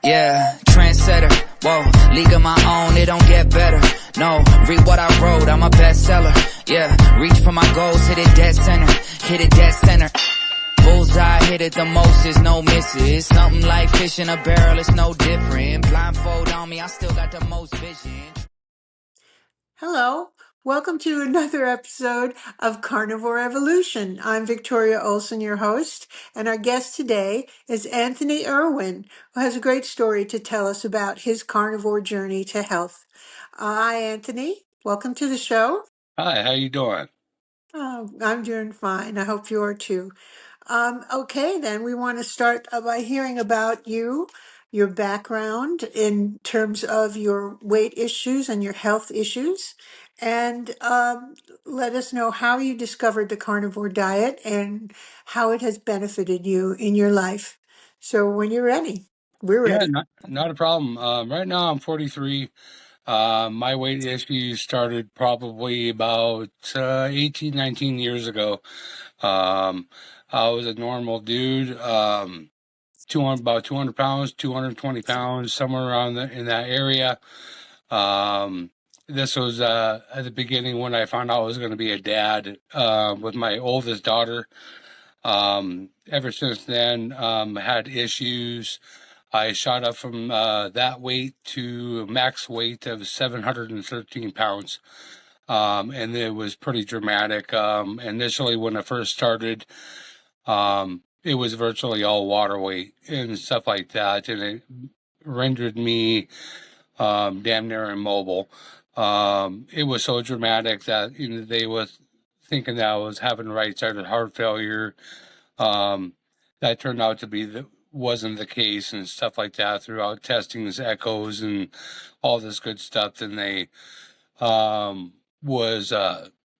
Yeah, trendsetter, whoa, league of my own, it don't get better. No, read what I wrote, I'm a bestseller. Yeah, reach for my goals, hit it dead center, hit it dead center. Bullseye, hit it the most, is no misses. Something like fish in a barrel, it's no different. Blindfold on me, I still got the most vision. Hello, welcome to another episode of Carnivore Evolution. I'm Victoria Olson, your host, and our guest today is Anthony Irwin, who has a great story to tell us about his carnivore journey to health. Hi, Anthony. Welcome to the show. Hi, how you doing? Oh, I'm doing fine. I hope you are too. Okay, then we want to start by hearing about you, your background in terms of your weight issues and your health issues, and let us know how you discovered the carnivore diet and how it has benefited you in your life. So when you're ready, we're Yeah, ready. not a problem. Right now I'm 43. My weight issues started probably about 18, 19 years ago. Um, I was a normal dude, 200, about 200 pounds, 220 pounds, somewhere around in that area. Um, this was at the beginning when I found out I was going to be a dad with my oldest daughter. Ever since then, had issues. I shot up from that weight to max weight of 713 pounds. And it was pretty dramatic. Initially, when I first started, it was virtually all water weight and stuff like that. And it rendered me damn near immobile. It was so dramatic that they was thinking that I was having right-sided heart failure. Um, that turned out to be wasn't the case and stuff like that throughout testings, echoes, and all this good stuff. Then they was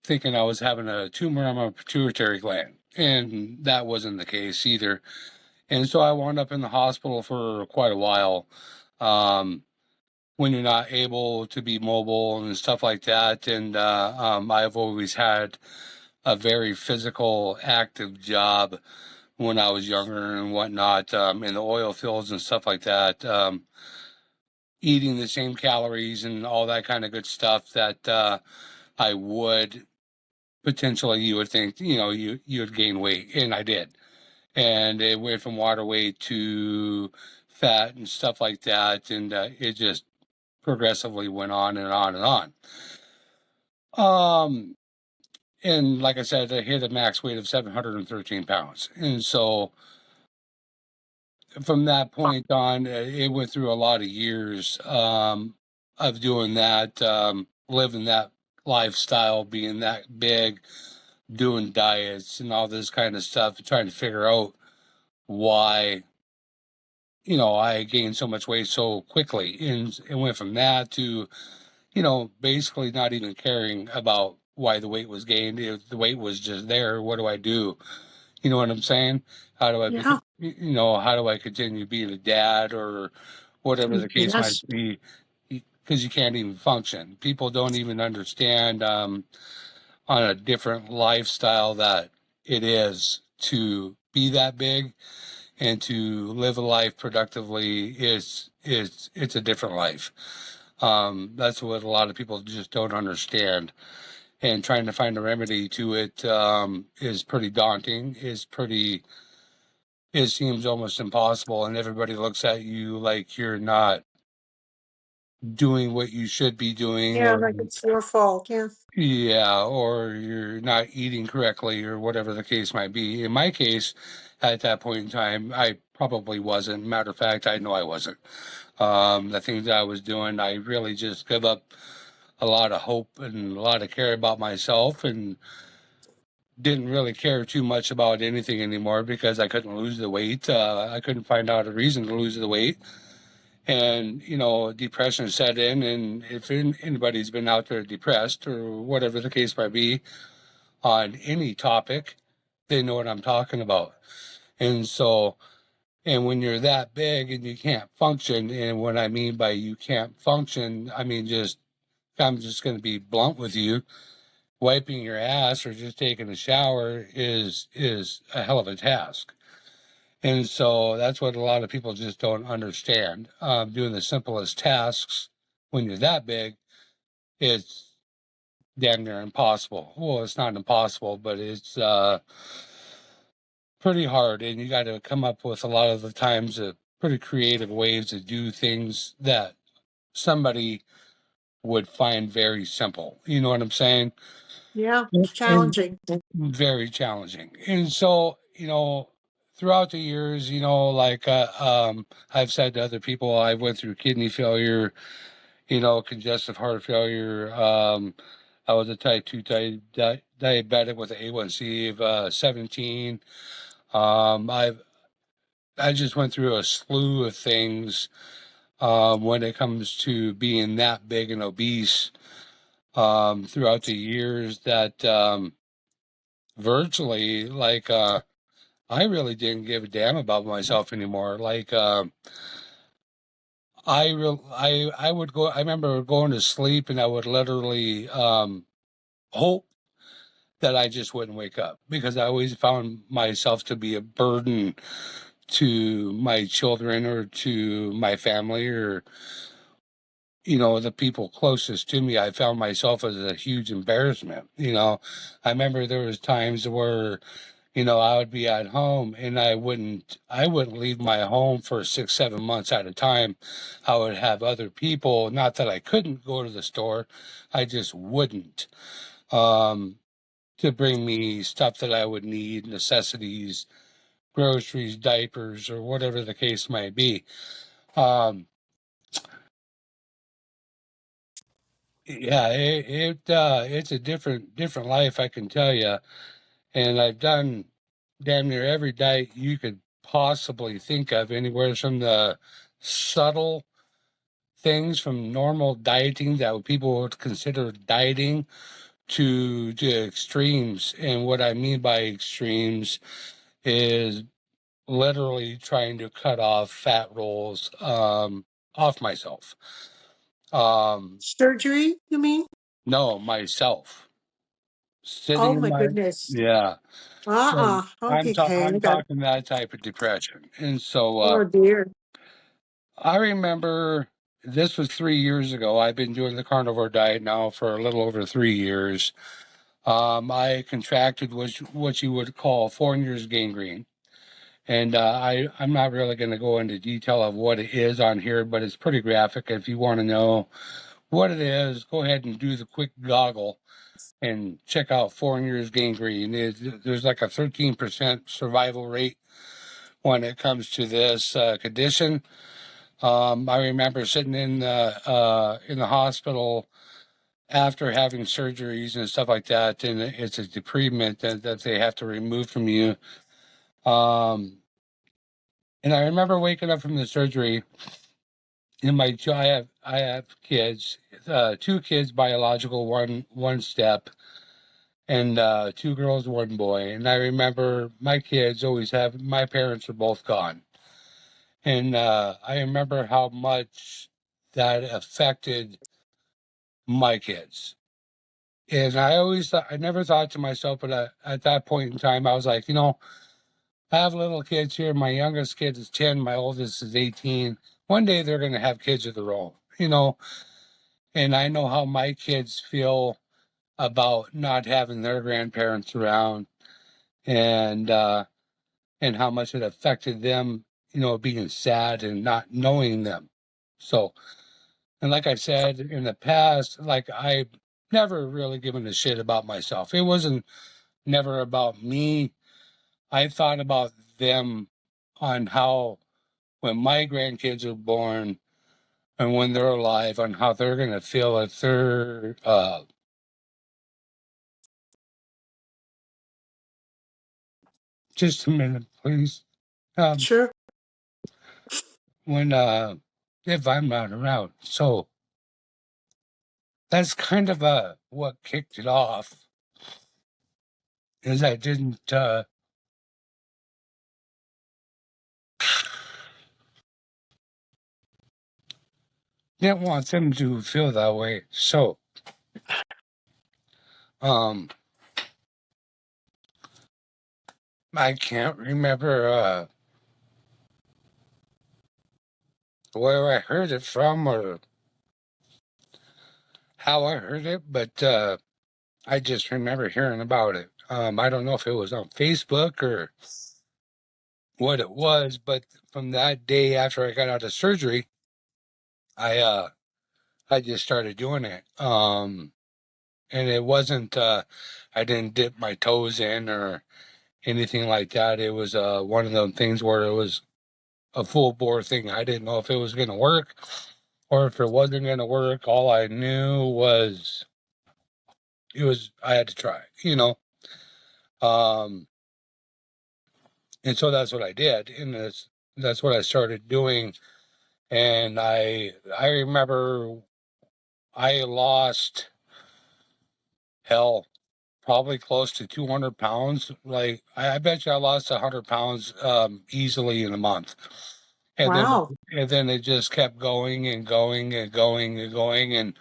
thinking I was having a tumor on my pituitary gland, and that wasn't the case either. And so I wound up in the hospital for quite a while. Um, when you're not able to be mobile and stuff like that, and I've always had a very physical, active job when I was younger and whatnot, in the oil fields and stuff like that, eating the same calories and all that kind of good stuff that I would potentially, you would think, you would gain weight, and I did. And it went from water weight to fat and stuff like that, and it just progressively went on and on and on. Um, and like I said, I hit a max weight of 713 pounds. And so from that point on, it went through a lot of years of doing that, living that lifestyle, being that big, doing diets and all this kind of stuff, trying to figure out why, I gained so much weight so quickly. And it went from that to, basically not even caring about why the weight was gained. If the weight was just there, what do I do? You know what I'm saying? How do I, Yeah. how do I continue being a dad or whatever the case might Yes. be? Because you can't even function. People don't even understand on a different lifestyle that it is to be that big and to live a life productively is it's a different life. That's what a lot of people just don't understand. And trying to find a remedy to it is pretty daunting. It seems almost impossible, and everybody looks at you like you're not doing what you should be doing, Yeah, or like it's your fault. Yeah. yeah, or you're not eating correctly, or whatever the case might be. In my case, at that point in time, I probably wasn't. Matter of fact, I know I wasn't. The things that I was doing, I really just give up a lot of hope and a lot of care about myself, and didn't really care too much about anything anymore because I couldn't lose the weight. I couldn't find out a reason to lose the weight. And, depression set in. And if anybody's been out there depressed or whatever the case might be on any topic, they know what I'm talking about. And so, and when you're that big and you can't function, and what I mean by you can't function, I mean, I'm just going to be blunt with you. Wiping your ass or just taking a shower is a hell of a task. And so that's what a lot of people just don't understand. Doing the simplest tasks when you're that big, it's damn near impossible. Well, it's not impossible, but it's pretty hard. And you got to come up with a lot of the times pretty creative ways to do things that somebody would find very simple. You know what I'm saying? Yeah, it's And challenging. very challenging. And so, throughout the years, like I've said to other people, I went through kidney failure, congestive heart failure. I was a type 2 diabetic with an A1C of 17. I just went through a slew of things when it comes to being that big and obese throughout the years that virtually, like, I really didn't give a damn about myself anymore. Like, I would go. I remember going to sleep, and I would literally hope that I just wouldn't wake up because I always found myself to be a burden to my children or to my family or the people closest to me. I found myself as a huge embarrassment. I remember there was times where I would be at home and I wouldn't leave my home for 6, 7 months at a time. I would have other people, not that I couldn't go to the store, I just wouldn't, to bring me stuff that I would need, necessities, groceries, diapers, or whatever the case might be. Um, yeah, it's a different life, I can tell you. And I've done damn near every diet you could possibly think of, anywhere from the subtle things from normal dieting that people would consider dieting to extremes. And what I mean by extremes is literally trying to cut off fat rolls off myself. Surgery, you mean? No, myself. Oh Sitting in my my, goodness. yeah. And Okay. I'm talking that type of depression. And so Oh dear. I remember this was 3 years ago. I've been doing the carnivore diet now for a little over 3 years. I contracted what you would call Fournier's gangrene. And I'm not really going to go into detail of what it is on here, but it's pretty graphic. If you want to know what it is, go ahead and do the quick goggle and check out Fournier's gangrene. There's like a 13% survival rate when it comes to this condition. I remember sitting in the hospital after having surgeries and stuff like that, and it's a debridement that they have to remove from you. And I remember waking up from the surgery, and I have kids, two kids biological, one step, and two girls, one boy. And I remember my kids always have my parents are both gone, and I remember how much that affected my kids. And I always thought, I never thought to myself, but at that point in time, I was like, I have little kids here. My youngest kid is 10, my oldest is 18. One day they're going to have kids of their own, and I know how my kids feel about not having their grandparents around and, and how much it affected them, being sad and not knowing them. So, and like I said in the past, like I never really given a shit about myself. It wasn't never about me. I thought about them on how when my grandkids are born and when they're alive, on how they're going to feel if they're just a minute, please. Um, Sure. when if I'm not around. So that's kind of what kicked it off is I didn't want them to feel that way. So um I can't remember where I heard it from or how I heard it, but I just remember hearing about it. I don't know if it was on Facebook or what it was, but from that day after I got out of surgery, I uh I just started doing it. And it wasn't I didn't dip my toes in or anything like that. It was one of those things where it was a full bore thing. I didn't know if it was going to work or if it wasn't going to work. All I knew was I had to try, you know. Um, and so that's what I did, and that's what I started doing. And I remember I lost hell probably close to 200 pounds. Like I bet you I lost 100 pounds easily in a month. And then Wow. and then it just kept going and going and going and going, and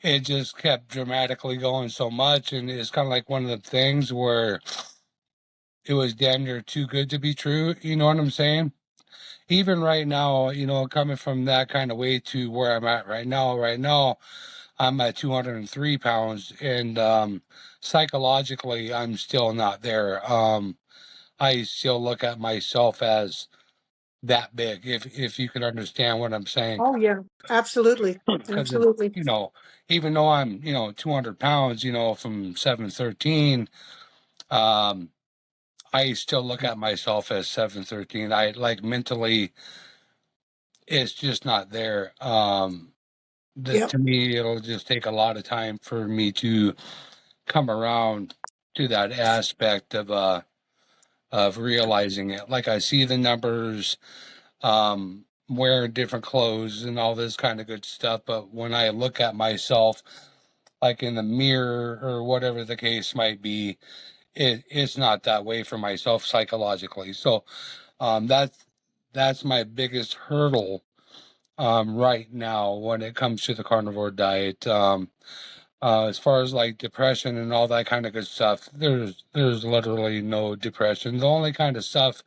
it just kept dramatically going so much. And it's kind of like one of the things where it was damn near too good to be true. You know what I'm saying? Even right now, you know, coming from that kind of weight to where I'm at right now, I'm at 203 pounds, and psychologically, I'm still not there. I still look at myself as that big, if you can understand what I'm saying. Oh, yeah. Absolutely. Because Absolutely. you know, even though I'm 200 pounds, from 713, um, I still look at myself as 713. I like mentally, it's just not there. Yep. To me, it'll just take a lot of time for me to come around to that aspect of realizing it. Like I see the numbers, wearing different clothes and all this kind of good stuff, but when I look at myself, like in the mirror or whatever the case might be, it's not that way for myself psychologically. So that's my biggest hurdle right now when it comes to the carnivore diet. As far as like depression and all that kind of good stuff, there's literally no depression. The only kind of stuff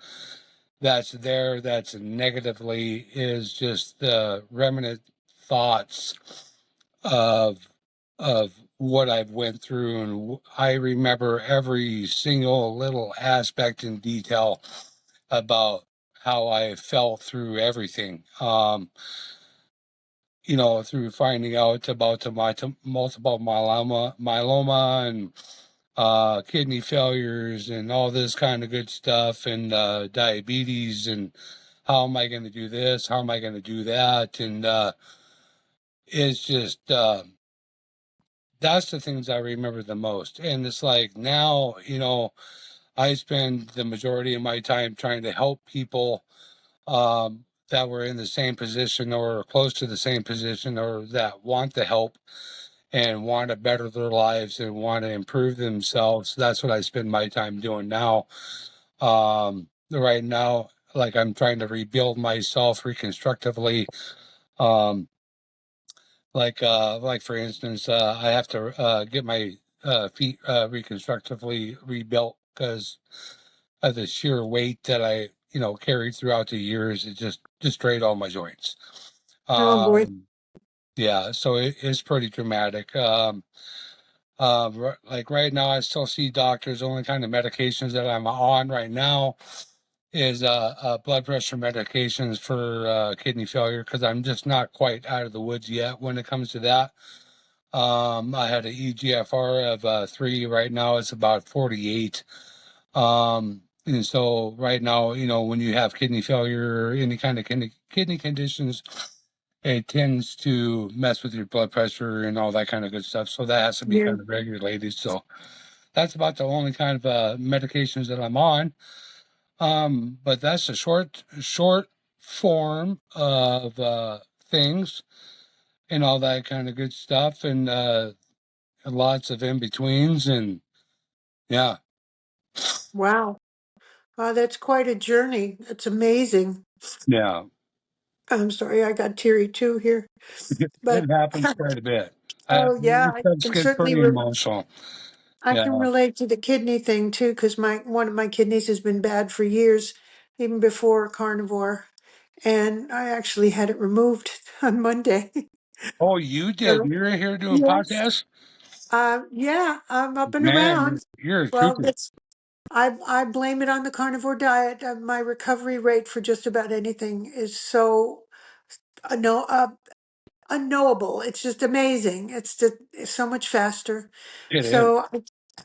that's there that's negatively is just the remnant thoughts of what I've went through, and I remember every single little aspect in detail about how I felt through everything. Through finding out about the multiple myeloma and kidney failures and all this kind of good stuff, and diabetes, and how am I going to do this? How am I going to do that? And it's just that's the things I remember the most. And it's like now, I spend the majority of my time trying to help people that were in the same position or close to the same position, or that want the help and want to better their lives and want to improve themselves. That's what I spend my time doing now. Right now, like I'm trying to rebuild myself reconstructively. Um, like for instance, I have to get my feet reconstructively rebuilt because of the sheer weight that I carried throughout the years. It just destroyed all my joints. Oh, boy. Yeah, so it's pretty dramatic. Like right now, I still see doctors. The only kind of medications that I'm on right now is blood pressure medications for kidney failure, because I'm just not quite out of the woods yet when it comes to that. I had an EGFR of 3. Right now it's about 48. And so right now, when you have kidney failure or any kind of kidney conditions, it tends to mess with your blood pressure and all that kind of good stuff. So that has to be Yeah. kind of regulated. So that's about the only kind of medications that I'm on. But that's a short form of things and all that kind of good stuff, and lots of in betweens, and yeah, Wow. That's quite a journey. It's amazing. yeah, I'm sorry, I got teary too here. But it happens quite a bit. oh yeah, It I does can get certainly pretty emotional. I Yeah, can relate to the kidney thing too, because my one of my kidneys has been bad for years, even before carnivore. and I actually had it removed on Monday. Oh, you did? So, You're here doing yes. podcasts? Yeah, I'm up and Man, around. you're a Well, trooper. I blame it on the carnivore diet. My recovery rate for just about anything is so no unknowable. It's just amazing. It's so much faster. It is. So,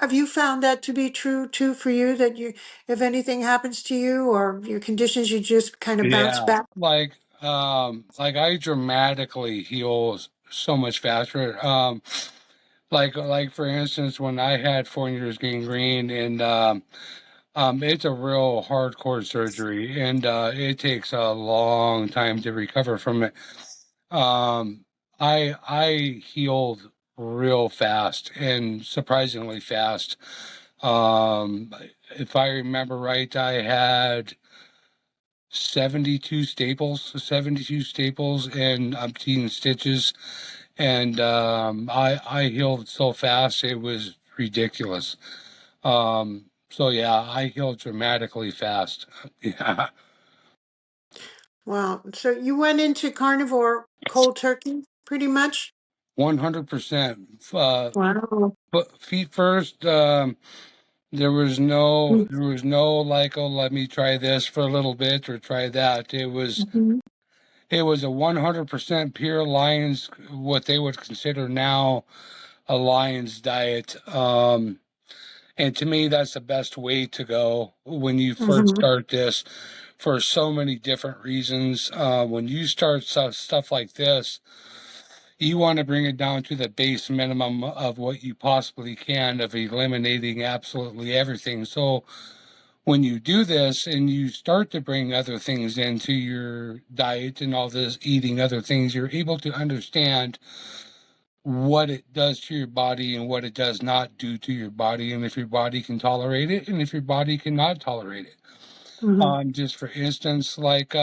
have you found that to be true too for you? That you, if anything happens to you or your conditions, you just kind of bounce Yeah. back? Like I dramatically heal so much faster. Like for instance, when I had 4 years gangrene, and it's a real hardcore surgery, and it takes a long time to recover from it. Um, I healed real fast and surprisingly fast. Um, if I remember right, I had 72 staples and umpteen stitches, and I healed so fast it was ridiculous. So yeah, I healed dramatically fast. Yeah, Wow. So you went into carnivore cold turkey, pretty much? 100%. Wow. But feet first. There was no like, oh, let me try this for a little bit or try that. Mhm. It was a 100% pure Lions, what they would consider now a Lions diet. And to me, that's the best way to go when you first Mhm. start this, for so many different reasons. When you start stuff like this, you want to bring it down to the base minimum of what you possibly can, of eliminating absolutely everything. So when you do this and you start to bring other things into your diet and all this eating other things, you're able to understand what it does to your body and what it does not do to your body, and if your body can tolerate it and if your body cannot tolerate it. Mhm. Just for instance, like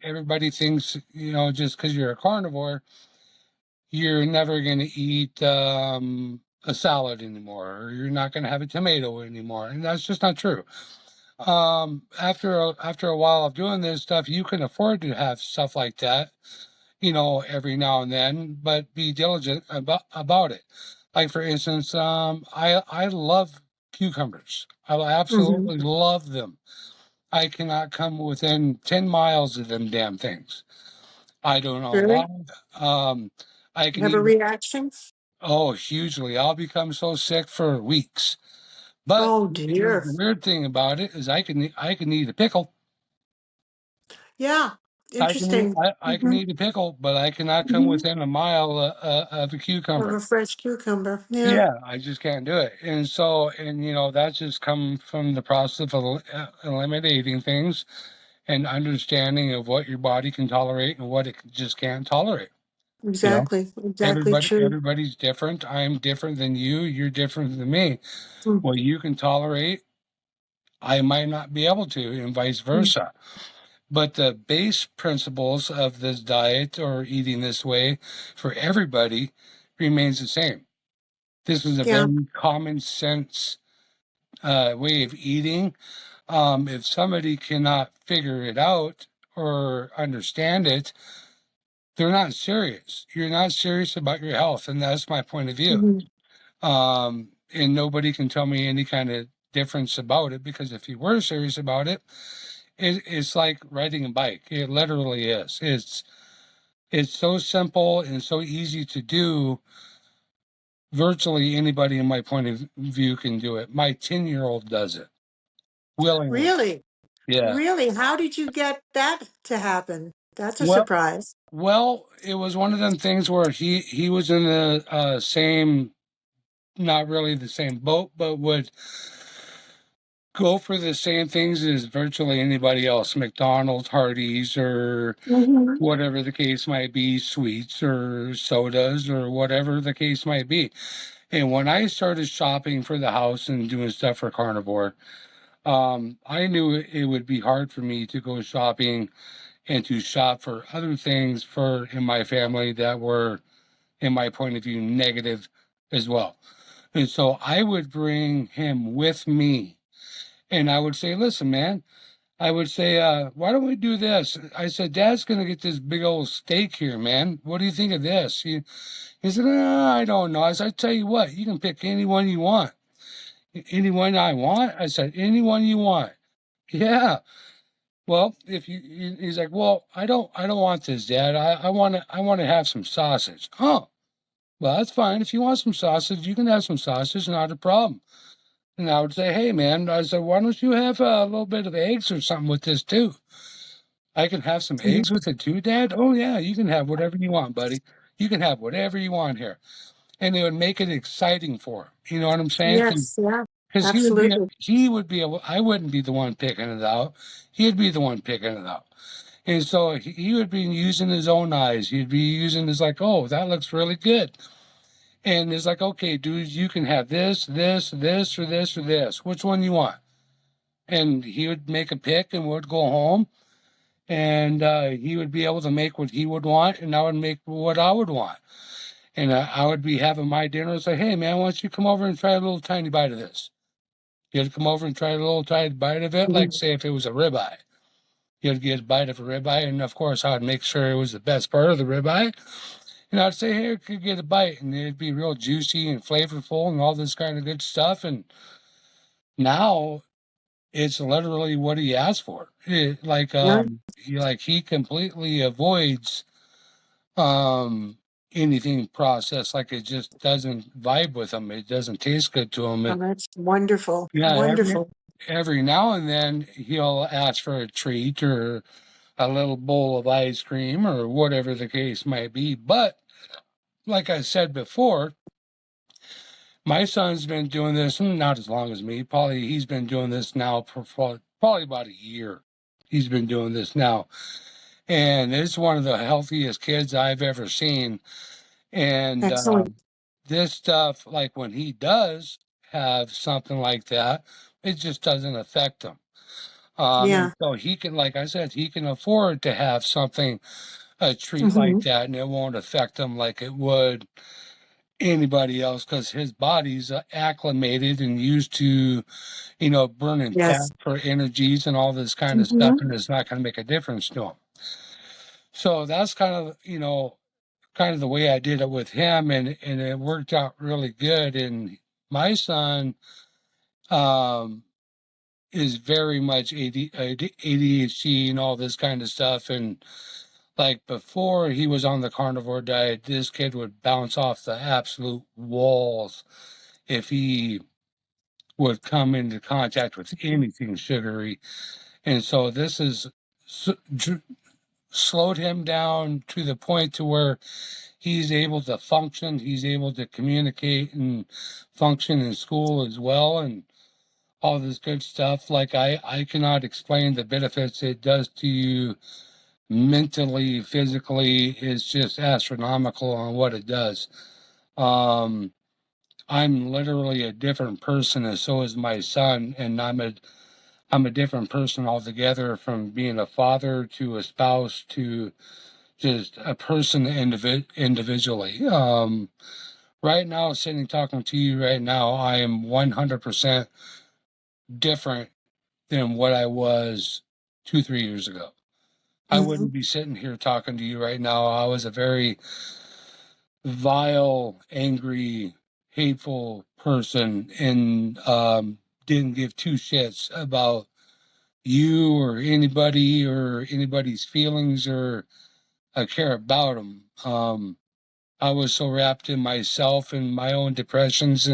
everybody thinks, just because you're a carnivore, you're never going to eat a salad anymore, or you're not going to have a tomato anymore, and that's just not true. After a while of doing this stuff, you can afford to have stuff like that, every now and then, but be diligent about it. Like for instance, I love cucumbers. I Mhm. absolutely love them. I cannot come within 10 miles of them damn things. I don't know why. Really? Um, I can Have a eat, reaction? oh, hugely. I'll become so sick for weeks. But Oh here's dear. the weird thing about it is I can eat a pickle. Yeah. I can eat Interesting. I can eat a pickle, but I cannot come Mhm. within a mile of a Of cucumber. a fresh cucumber. Yeah. Yeah, I just can't do it. And so, and that's just come from the process of eliminating things and understanding of what your body can tolerate and what it just can't tolerate. You know, Exactly. Exactly true. everybody's different. I'm different than you. You're different than me. Mm. What you can tolerate, I might not be able to, and vice Mm. versa. But the base principles of this diet or eating this way for everybody remains the same. This is a Yeah. very common sense way of eating. If somebody cannot figure it out or understand it, they're not serious. You're not serious about your health, and that's my point of view. Mhm. And nobody can tell me any kind of difference about it, because if you were serious about it, it's like riding a bike. It literally is. It's so simple and so easy to do. Virtually anybody, in my point of view, can do it. My 10-year-old does it willingly. Really? Yeah. Really? How did you get that to happen? That's a Well, surprise. it was one of them things where he was in the same, not really the same boat, but would go for the same things as virtually anybody else: McDonald's, Hardee's, or Mhm. whatever the case might be, sweets or sodas or whatever the case might be. And when I started shopping for the house and doing stuff for Carnivore, I knew it would be hard for me to go shopping and to shop for other things for in my family that were, in my point of view, negative as well. And so I would bring him with me, and I would say, listen, man, I would say, why don't we do this? I said, Dad's going to get this big old steak here, man. What do you think of this? He said, I don't know. I said, I tell you what, you can pick anyone you want. Anyone I want? I said, anyone you want. Yeah. Well, if you, he's like, well, I don't want this, Dad. I want to have some sausage. Oh, well, that's fine. If you want some sausage, you can have some sausage, not a problem. And I would say, hey, man, I said, why don't you have a little bit of eggs or something with this too? I can have some Mhm. eggs with it too, Dad? Oh, yeah, you can have whatever you want, buddy. You can have whatever you want here. And it would make it exciting for him. You know what I'm saying? Yes, yeah, Because absolutely. he would be able, I wouldn't be the one picking it out. He'd be the one picking it out. And so he would be using his own eyes. He'd be using his like, oh, that looks really good. And it's like, okay, dude, you can have this, this, this, or this, or this. Which one you want? And he would make a pick and would go home. And he would be able to make what he would want, and I would make what I would want. And I would be having my dinner and say, hey, man, why don't you come over and try a little tiny bite of this? You'd come over and try a little tiny bite of it, like Mhm. say if it was a ribeye. You'd get a bite of a ribeye, and of course, I'd make sure it was the best part of the ribeye. And I'd say, here, could get a bite, and it'd be real juicy and flavorful and all this kind of good stuff. And now it's literally what he asked for. Yeah, He completely avoids um anything processed. Like it just doesn't vibe with him. It doesn't taste good to him. oh, that's wonderful, Yeah, wonderful. every now and then he'll ask for a treat or a little bowl of ice cream or whatever the case might be. But like I said before, my son's been doing this not as long as me. Probably he's been doing this now for probably about a year. He's been doing this now, and it's one of the healthiest kids I've ever seen. And Excellent. this stuff, like when he does have something like that, it just doesn't affect him. And Yeah. so he can, like I said, he can afford to have something, a treat like Hmm. that, and it won't affect him like it would anybody else because his body's acclimated and used to, burning fat Yes. for energies and all this kind of stuff, Hmm. and it's not going to make a difference to him. So that's kind of the way I did it with him, and it worked out really good. And my son um, is very much ADHD and all this kind of stuff, and like before he was on the carnivore diet, this kid would bounce off the absolute walls if he would come into contact with anything sugary. And so this has slowed him down to the point to where he's able to function, he's able to communicate and function in school as well, and all this good stuff. Like I cannot explain the benefits it does to you mentally, physically. It's just astronomical on what it does. Um, I'm literally a different person, and so is my son, and I'm a different person altogether from being a father to a spouse to just a person individually. Right now, sitting talking to you right now, I am 100% different than what I was 2, 3 years ago. I Hmm. wouldn't be sitting here talking to you right now. I was a very vile, angry, hateful person and didn't give two shits about you or anybody's feelings or care about them. I was so wrapped in myself and my own depressions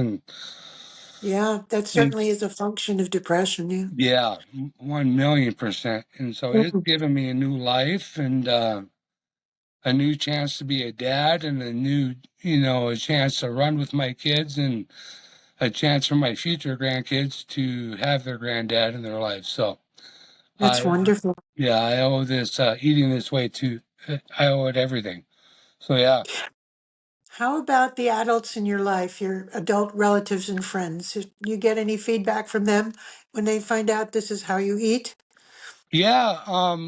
Yeah, that and certainly is a function of depression. Yeah. yeah, 1,000,000%. And so it's Mhm. given me a new life and a new chance to be a dad and a chance to run with my kids and a chance for my future grandkids to have their granddad in their life. So That's wonderful. yeah, I owe this, eating this way to, I owe it everything. So yeah. How about the adults in your life, your adult relatives and friends? Do you get any feedback from them when they find out this is how you eat? Yeah,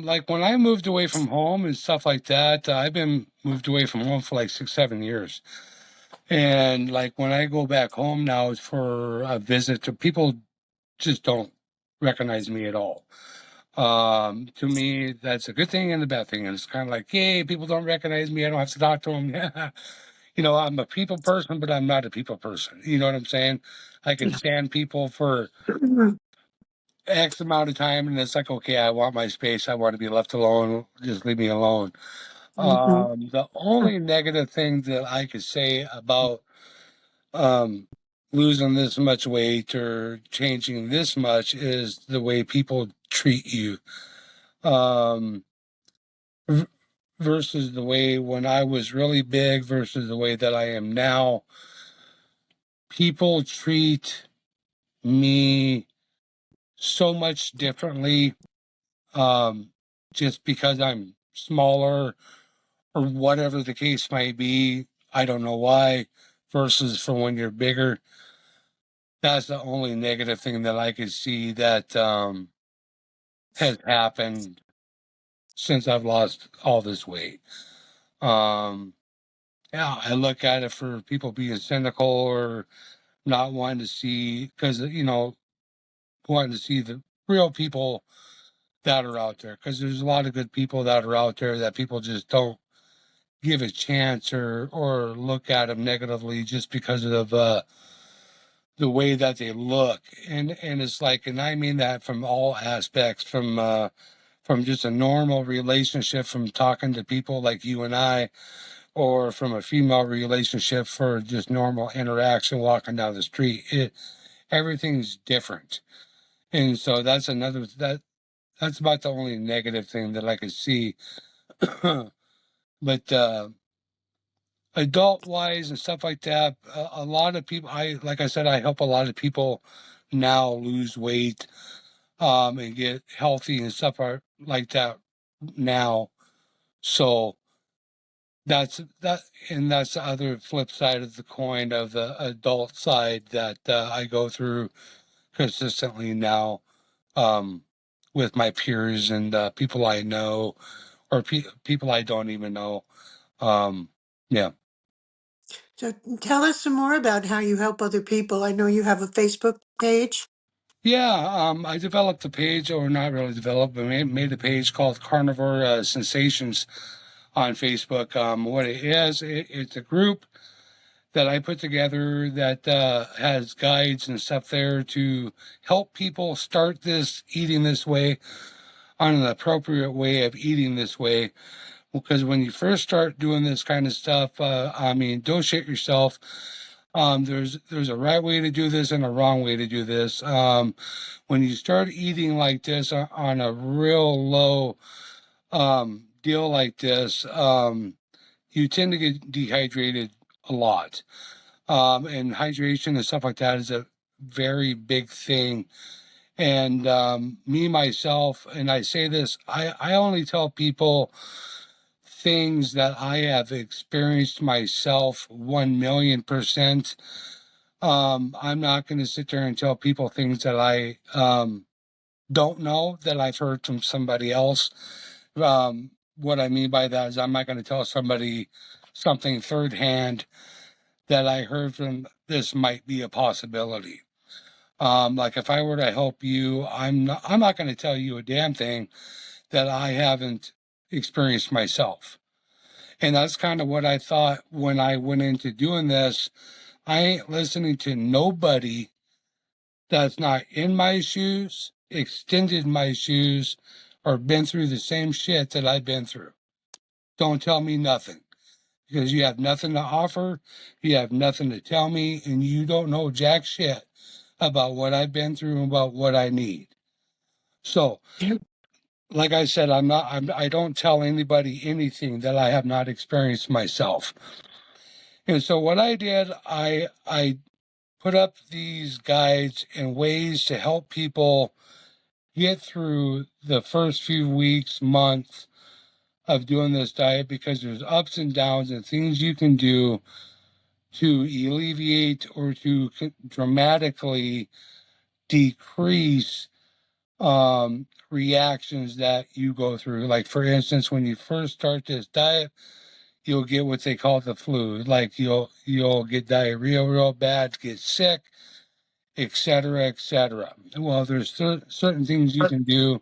like when I moved away from home and stuff like that, I've been moved away from home for like 6, 7 years. And like when I go back home now for a visit to people just don't recognize me at all. To me, that's a good thing and a bad thing. And it's kind of like, yay, people don't recognize me. I don't have to talk to them. You know, I'm a people person, but I'm not a people person. You know what I'm saying? I can stand people for X amount of time, and it's like, okay, I want my space. I want to be left alone. Just leave me alone. Mhm. The only negative thing that I could say about um, losing this much weight or changing this much is the way people treat you. Um, v- versus the way when I was really big versus the way that I am now. People treat me so much differently, um, just because I'm smaller or whatever the case might be. I don't know why, versus for when you're bigger. That's the only negative thing that I could see that has happened since I've lost all this weight. Um, yeah, I look at it for people being cynical or not wanting to see, because, you know, wanting to see the real people that are out there, because there's a lot of good people that are out there that people just don't give a chance or look at them negatively just because of the way that they look. And it's like, and I mean that from all aspects, from just a normal relationship, from talking to people like you and I, or from a female relationship for just normal interaction walking down the street. Everything's different. And so that's another that's about the only negative thing that I could see. But adult wise and stuff like that, a lot of people, like I said, I help a lot of people now lose weight, and get healthy and stuff like that now. So that's the other flip side of the coin of the adult side that I go through consistently now, um, with my peers and people I know or people I don't even know. Um, yeah. So tell us some more about how you help other people. I know you have a Facebook page. Yeah, I developed a page, or not really developed, but made a page called Carnivore Sensations on Facebook. What it is, it's a group that I put together that has guides and stuff there to help people start this eating this way, on an appropriate way of eating this way. Because when you first start doing this kind of stuff, I mean, don't shit yourself. There's a right way to do this and a wrong way to do this. When you start eating like this on a real low deal like this, you tend to get dehydrated a lot. And hydration and stuff like that is a very big thing. And me myself, and I say this, I only tell people things that I have experienced myself 1,000,000%. I'm not going to sit there and tell people things that I don't know that I've heard from somebody else. What I mean by that is I'm not going to tell somebody something third hand that I heard from this might be a possibility. Like if I were to help you, I'm not going to tell you a damn thing that I haven't experienced myself. And that's kind of what I thought when I went into doing this. I ain't listening to nobody that's not in my shoes, extended my shoes, or been through the same shit that I've been through. Don't tell me nothing, because you have nothing to offer, you have nothing to tell me, and you don't know jack shit about what I've been through and about what I need. So, like I said, I don't tell anybody anything that I have not experienced myself. And so what I did, I put up these guides and ways to help people get through the first few weeks, months of doing this diet, because there's ups and downs and things you can do to alleviate or to dramatically decrease reactions that you go through. Like for instance, when you first start this diet, you'll get what they call the flu. Like you'll get diarrhea real bad, get sick, etc., etc. Well, there's certain things you can do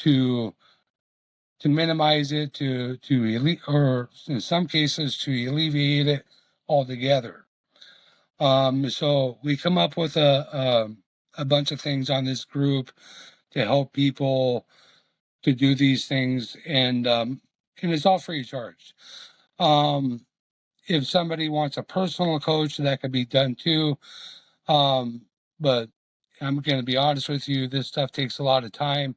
to minimize it, or in some cases to alleviate it altogether. So we come up with a bunch of things on this group to help people to do these things, and it's all free of charge. If somebody wants a personal coach, that could be done too. But I'm going to be honest with you, this stuff takes a lot of time.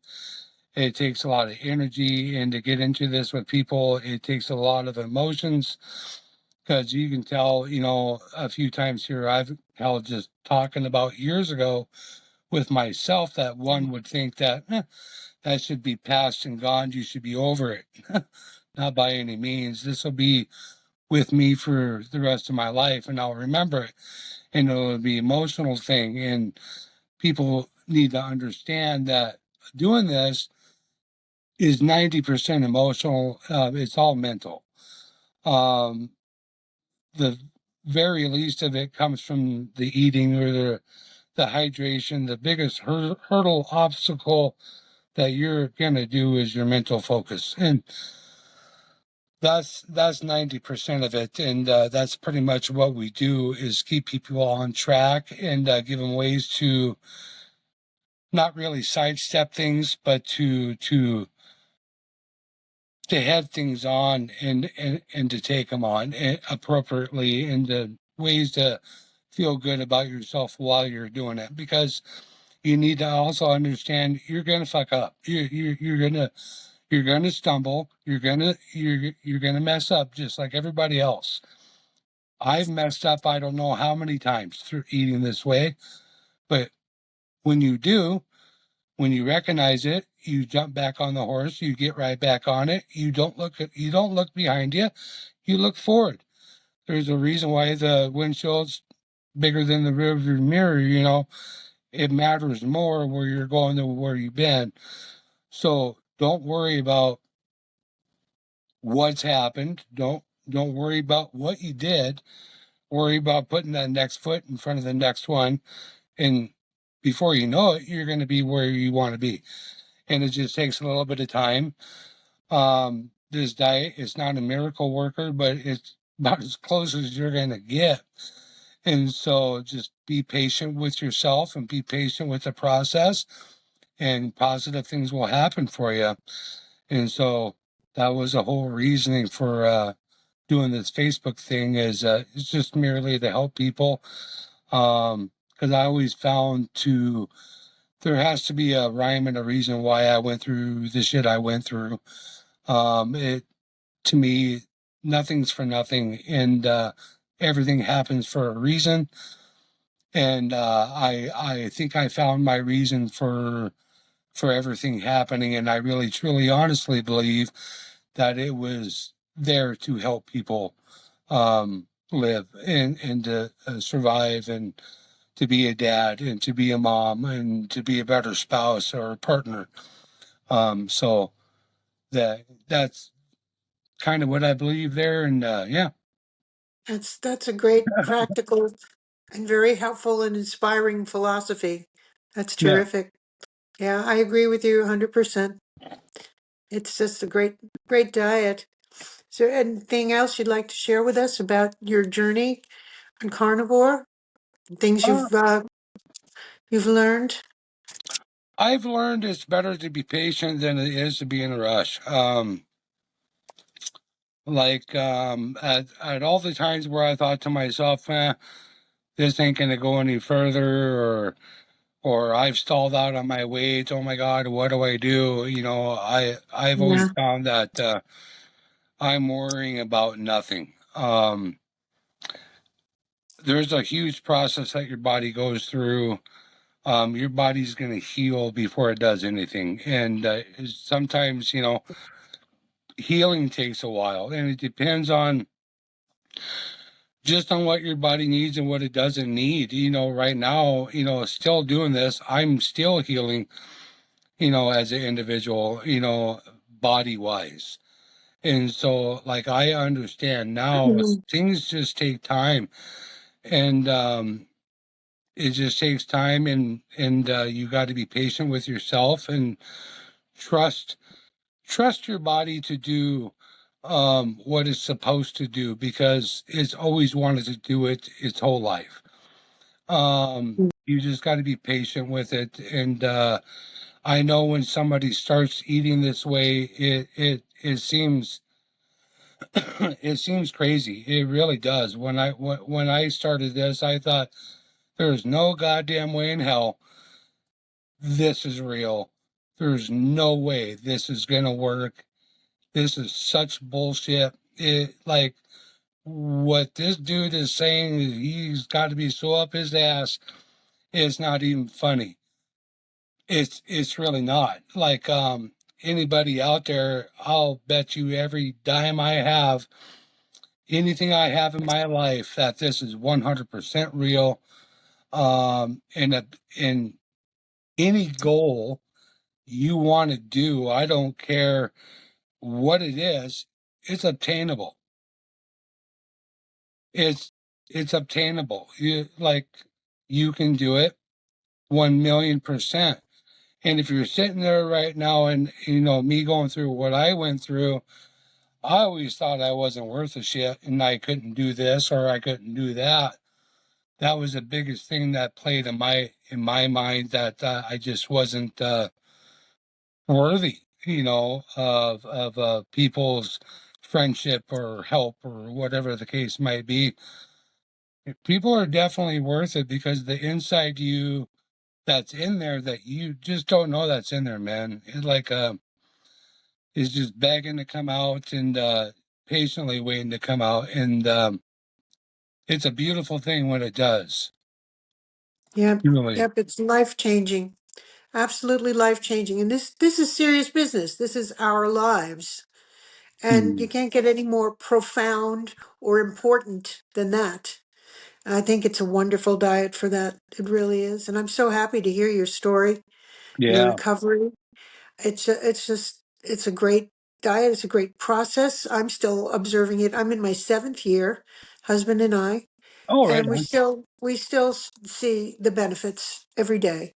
It takes a lot of energy, and to get into this with people, it takes a lot of emotions, because you can tell, a few times here I've held just talking about years ago with myself that one would think that that should be past and gone. You should be over it. Not by any means. This will be with me for the rest of my life, and I'll remember it. And it'll be an emotional thing. And people need to understand that doing this is 90% emotional. It's all mental. Um, the very least of it comes from the eating or the hydration. The biggest hurdle obstacle that you're going to do is your mental focus. And that's 90% of it. And that's pretty much what we do, is keep people on track and give them ways to not really sidestep things, but to head things on and to take them on appropriately, and the ways to feel good about yourself while you're doing it. Because you need to also understand you're gonna fuck up. You're gonna stumble. You're gonna mess up just like everybody else. I've messed up I don't know how many times through eating this way, but when you do, when you recognize it, you jump back on the horse, you get right back on it. You don't look behind you. You look forward. There's a reason why the windshield's bigger than the rearview mirror. It matters more where you're going than where you've been. So don't worry about what's happened. Don't worry about what you did. Worry about putting that next foot in front of the next one. And before you know it, you're going to be where you want to be. And it just takes a little bit of time. This diet is not a miracle worker, but it's about as close as you're going to get. And so just be patient with yourself and be patient with the process, and positive things will happen for you. And so that was the whole reasoning for doing this Facebook thing, is it's just merely to help people. Because I always found there has to be a rhyme and a reason why I went through the shit I went through. To me, nothing's for nothing, and everything happens for a reason. And I think I found my reason for everything happening, and I really, truly, honestly believe that it was there to help people live and to survive, and to be a dad, and to be a mom, and to be a better spouse or a partner. So that's kind of what I believe there. And yeah. That's a great practical and very helpful and inspiring philosophy. That's Yeah. terrific. Yeah, I agree with you 100%. It's just a great diet. Is there anything else you'd like to share with us about your journey on carnivore? Things Uh, you've learned? I've learned it's better to be patient than it is to be in a rush. At all the times where I thought to myself, this ain't gonna go any further, or I've stalled out on my weight. Oh my God, what do I do? I've always Yeah. found that I'm worrying about nothing. There's a huge process that your body goes through. Your body's going to heal before it does anything. And sometimes, healing takes a while, and it depends on just on what your body needs and what it doesn't need. Right now, still doing this, I'm still healing, as an individual, body wise. And so, like, I understand now Mhm. things just take time, and it just takes time, and you got to be patient with yourself, and trust your body to do what it's supposed to do, because it's always wanted to do it its whole life. You just got to be patient with it. And I know when somebody starts eating this way, it seems it seems crazy. It really does. When I started this, I thought there's no goddamn way in hell this is real. There's no way this is gonna work. This is such bullshit. It like what this dude is saying, he's got to be so up his ass. It's not even funny. It's really not. Like anybody out there, I'll bet you every dime I have, anything I have in my life, that this is 100% real. And any goal you want to do, I don't care what it is, it's obtainable. It's it's obtainable. You can do it 1,000,000%. And if you're sitting there right now, and me going through what I went through, I always thought I wasn't worth a shit and I couldn't do this or I couldn't do that. That was the biggest thing that played in my mind, that I just wasn't worthy, of people's friendship or help or whatever the case might be. People are definitely worth it, because the inside you that's in there that you just don't know that's in there, man. It's like is just begging to come out, and patiently waiting to come out, and it's a beautiful thing when it does. Yep, Really. yep, it's life-changing. Absolutely life-changing. And this is serious business. This is our lives. And you Mm. can't get any more profound or important than that. I think it's a wonderful diet for that. It really is. And I'm so happy to hear your story, your Yeah. recovery. It's a great diet. It's a great process. I'm still observing it. I'm in my 7th year, husband and I, Oh, right and on. we still see the benefits every day.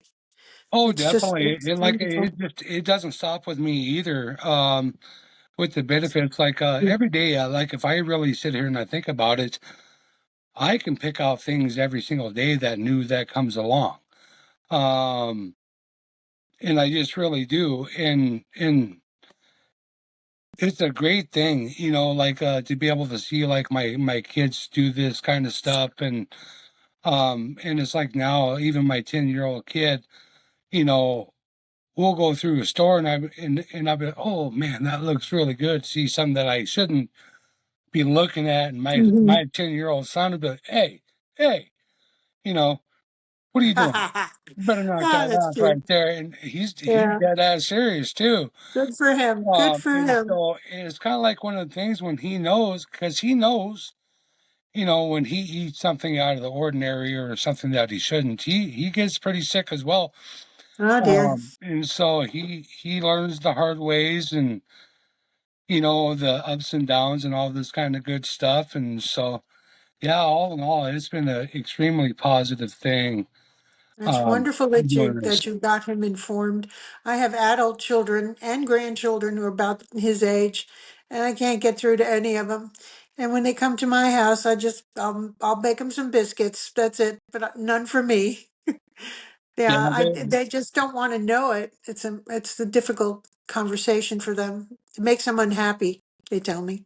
Oh, It's just definitely. it's And like wonderful. it doesn't stop with me either. With the benefits, like every day, like if I really sit here and I think about it, I can pick out things every single day that new that comes along. Um, and I just really do. And it's a great thing, like to be able to see like my kids do this kind of stuff. And it's like now even my 10-year-old kid, you know, we'll go through a store, and I'll be like, oh man, that looks really good. See something that I shouldn't be looking at, and Mhm. my 10-year-old son will be like, hey, you know, what are you doing? You better knock Ah, that that's off cute. right there. And he's Yeah, dead ass serious too. good for him. Good for And him. so it's kind of like one of the things when he knows, because he knows, when he eats something out of the ordinary or something that he shouldn't, he gets pretty sick as well. Oh dear. And so he learns the hard ways, and the ups and downs and all this kind of good stuff. And so yeah, all in all, it's been an extremely positive thing. That's wonderful Doing this. that you got him informed. I have adult children and grandchildren who are about his age, and I can't get through to any of them. And when they come to my house, I'll bake them some biscuits. That's it, but none for me. Yeah, Yeah, they just don't want to know it. It's a difficult conversation for them. It makes them unhappy. They tell me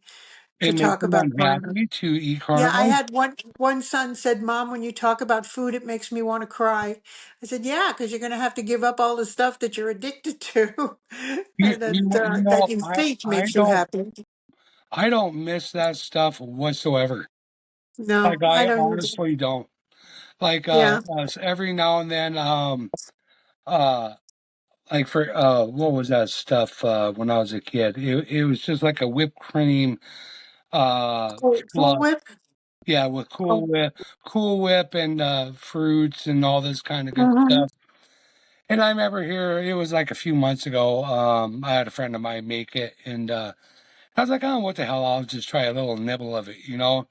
to it makes talk them about carnivore. unhappy to eat Yeah, I carnivore. had one son said, "Mom, when you talk about food, it makes me want to cry." I said, "Yeah, because you're going to have to give up all the stuff that you're addicted to, and that you think makes you happy." I don't miss that stuff whatsoever. Like No, I I don't use it. honestly don't. Like Yeah. every now and then, uh like for what was that stuff when I was a kid? It was just like a whipped cream Cool fluff. Whip. Yeah, with Oh, Cool Whip and fruits and all this kind of good mhm. stuff. And I remember here, it was like a few months ago, I had a friend of mine make it, and I was like, oh, what the hell? I'll just try a little nibble of it. Oh,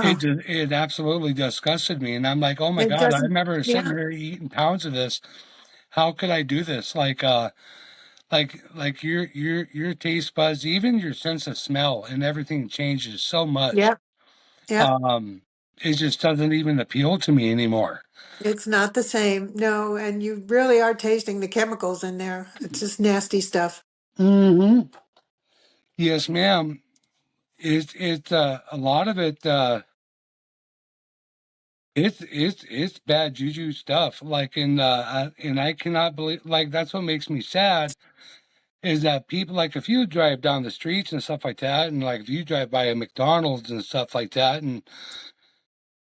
It absolutely disgusted me, and I'm like, oh my it God, I doesn't. remember sitting Yeah. here eating pounds of this, how could I do this? Like your taste buds, even your sense of smell and everything changes so much. Yep. Yep. Um, it just doesn't even appeal to me anymore. It's not the same. No, and you really are tasting the chemicals in there. It's just nasty stuff. Hmm. Yes, ma'am. It's a lot of it. It's bad juju stuff. And I cannot believe, like, that's what makes me sad is that people, like, if you drive down the streets and stuff like that, and like if you drive by a McDonald's and stuff like that, and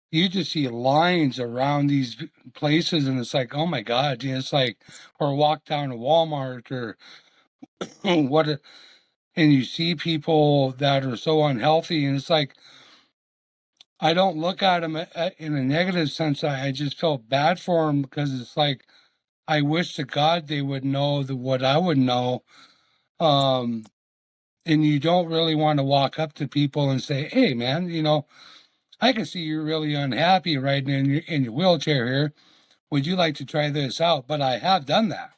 you just see lines around these places, and it's like, oh my God, it's like, or walk down to Walmart or what, and you see people that are so unhealthy, and it's like, I don't look at them in a negative sense. I just feel bad for them because it's like, I wish to God they would know what I would know. Um, and you don't really want to walk up to people and say, "Hey, man, I can see you're really unhappy right in your wheelchair here. Would you like to try this out?" But I have done that.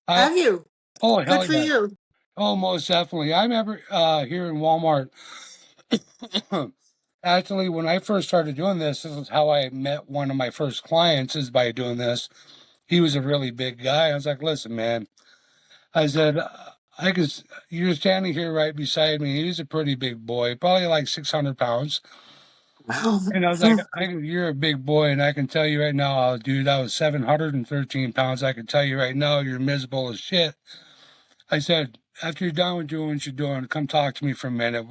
I Have you? Oh, Good hell for yeah. you. Oh, most definitely. I remember here in Walmart. Actually, when I first started doing this is how I met one of my first clients, is by doing this. He was a really big guy. I was like, "Listen, man," I said, "I could. You're standing here right beside me. He's a pretty big boy, probably like 600 pounds." Wow. And I was like, "You're a big boy, and I can tell you right now, dude, I was 713 pounds. I can tell you right now, you're miserable as shit." I said, "After you're done with doing what you're doing, come talk to me for a minute.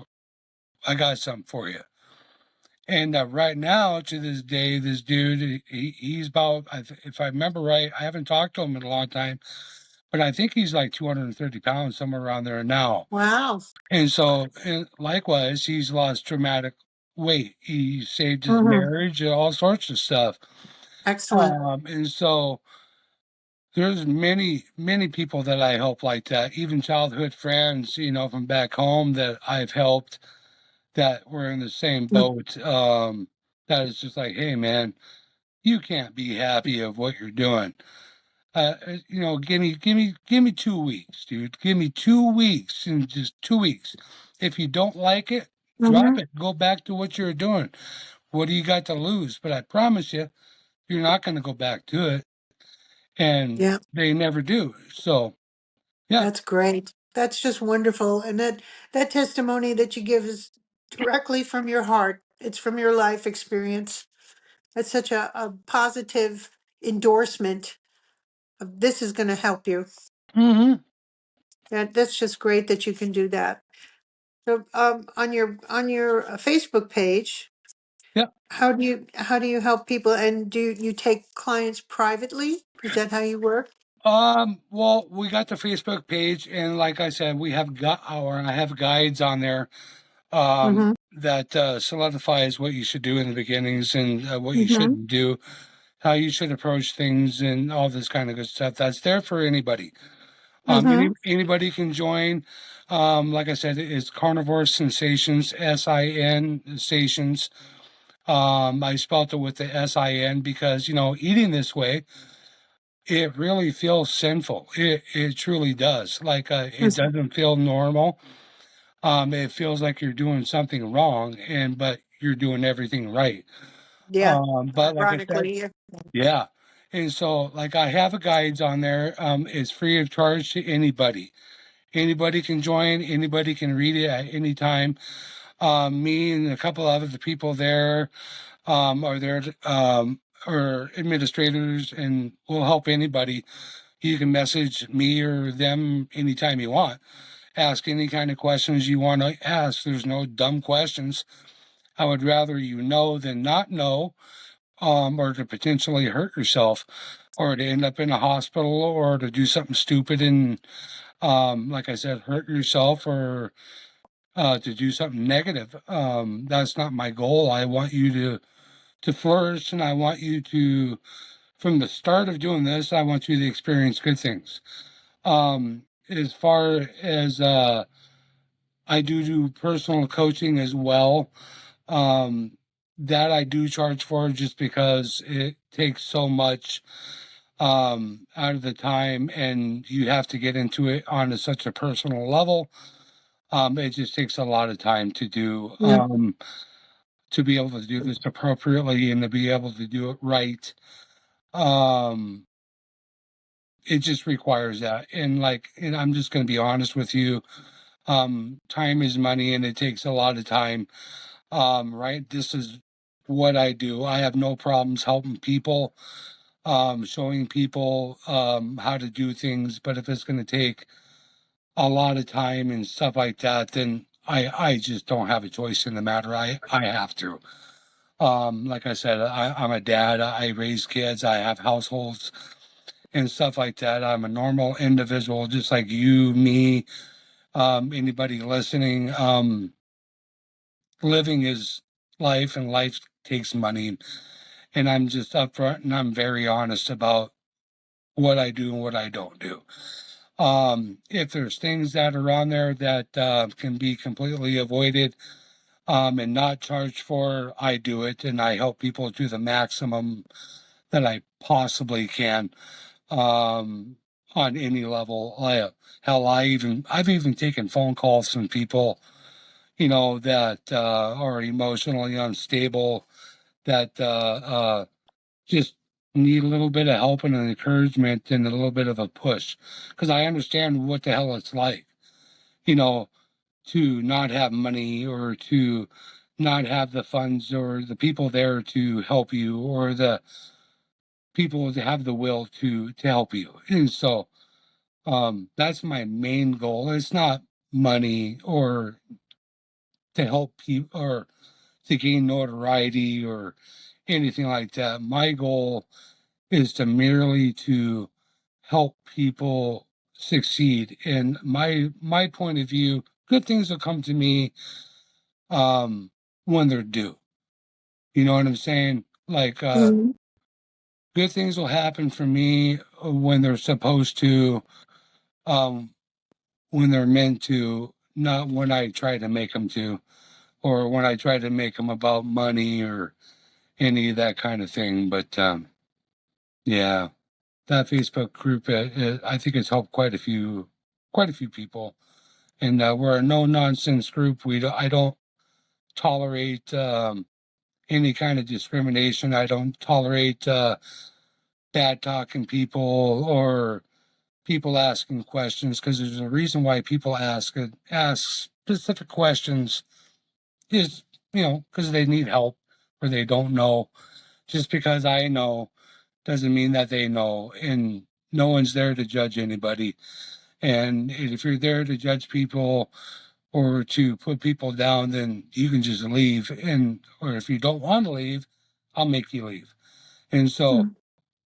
I got something for you." And right now, to this day, this dude, he's about, if I remember right, I haven't talked to him in a long time, but I think he's like 230 pounds, somewhere around there now. Wow. And so, and likewise, he's lost dramatic weight. He saved his Hmm. marriage and all sorts of stuff. Excellent. And so there's many people that I help like that, even childhood friends, from back home that I've helped that were in the same boat. That is just like, hey man, you can't be happy of what you're doing. Give me 2 weeks, dude. Give me 2 weeks, and just 2 weeks. If you don't like it, drop Hmm. it. Go back to what you're doing. What do you got to lose? But I promise you, you're not going to go back to it. And Yeah, they never do. So, yeah. that's great. That's just wonderful. And that testimony that you give is directly from your heart. It's from your life experience. That's such a positive endorsement of this is going to help you. Hmm. That's just great that you can do that. So, on your Facebook page, Yeah. how do you help people? And do you take clients privately? Is that how you work? Well, we got the Facebook page, and like I said, I have guides on there Mm-hmm. that solidifies what you should do in the beginnings and what you Mm-hmm. shouldn't do, how you should approach things, and all this kind of good stuff. That's there for anybody. Mm-hmm. Anybody can join. Like I said, it's Carnivore Sensations, SIN Stations. I spelled it with the SIN because eating this way, it really feels sinful. It truly does. Like it doesn't feel normal. It feels like you're doing something wrong, but you're doing everything right. Yeah. But like I said, Ironically, yeah. yeah. And so, like, I have a guides on there. It's free of charge to anybody. Anybody can join. Anybody can read it at any time. Me and a couple of other people there are there, or administrators, and we'll help anybody. You can message me or them anytime you want. Ask any kind of questions you want to ask. There's no dumb questions. I would rather you know than not know, or to potentially hurt yourself, or to end up in a hospital, or to do something stupid and, like I said, hurt yourself, or to do something negative. That's not my goal. I want you to flourish, and I want you to, from the start of doing this, I want you to experience good things. As far as I do personal coaching as well. Um, that I do charge for just because it takes so much out of the time, and you have to get into it on such a personal level. It just takes a lot of time to do, Yeah. to be able to do this appropriately and to be able to do it right. Um, it just requires that. And I'm just going to be honest with you. Time is money and it takes a lot of time. Right. This is what I do. I have no problems helping people, showing people, how to do things. But if it's going to take a lot of time and stuff like that, then I just don't have a choice in the matter. I have to. Like I said, I'm a dad. I raise kids. I have households and stuff like that. I'm a normal individual, just like you, me, anybody listening. Living is life, and life takes money. And I'm just upfront and I'm very honest about what I do and what I don't do. If there's things that are on there that can be completely avoided, and not charged for, I do it and I help people to the maximum that I possibly can, um, on any level. Hell, I've even taken phone calls from people, that are emotionally unstable, that just need a little bit of help and an encouragement and a little bit of a push, because I understand what the hell it's like, you know, to not have money, or to not have the funds or the people there to help you, or the people that have the will to help you. And so that's my main goal. It's not money or to help people or to gain notoriety or anything like that. My goal is to merely to help people succeed. And my point of view, good things will come to me, um, when they're due. You know what I'm saying? Like, Mhm. good things will happen for me when they're supposed to, um, when they're meant to, not when I try to make them to, or when I try to make them about money or any of that kind of thing. But yeah, that Facebook group, I think it's helped quite a few people. And we're a no nonsense group. I don't tolerate any kind of discrimination. I don't tolerate bad talking people or people asking questions, because there's a reason why people ask specific questions is, because they need help or they don't know. Just because I know doesn't mean that they know, and no one's there to judge anybody. And if you're there to judge people or to put people down, then you can just leave. Or if you don't want to leave, I'll make you leave. And so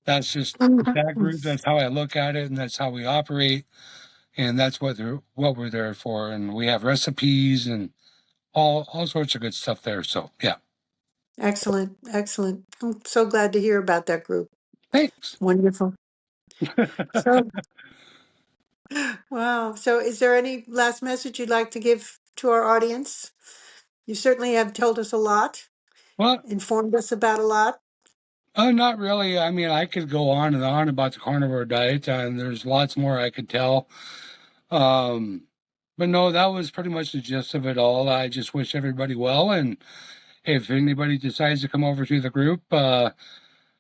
that's just that group. That's how I look at it, and that's how we operate, and that's what we're there for. And we have recipes and all sorts of good stuff there. So yeah, Excellent, excellent. I'm so glad to hear about that group. thanks. Wonderful. So, wow. So, is there any last message you'd like to give to our audience? You certainly have told us a lot, Well, informed us about a lot. not really. I mean, I could go on and on about the carnivore diet, and there's lots more I could tell. Um, but no, that was pretty much the gist of it all. I just wish everybody well, and if anybody decides to come over to the group,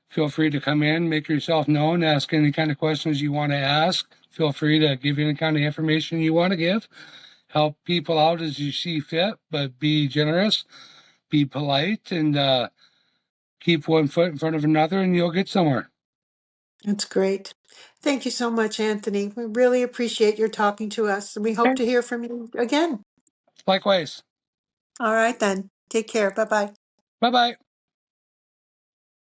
feel free to come in, make yourself known, ask any kind of questions you want to ask. Feel free to give any kind of information you want to give. Help people out as you see fit, but be generous, be polite, and keep one foot in front of another, and you'll get somewhere. That's great. Thank you so much, Anthony. We really appreciate your talking to us, and we hope Okay. to hear from you again. Likewise. All right, then. Take care. Bye bye. Bye bye.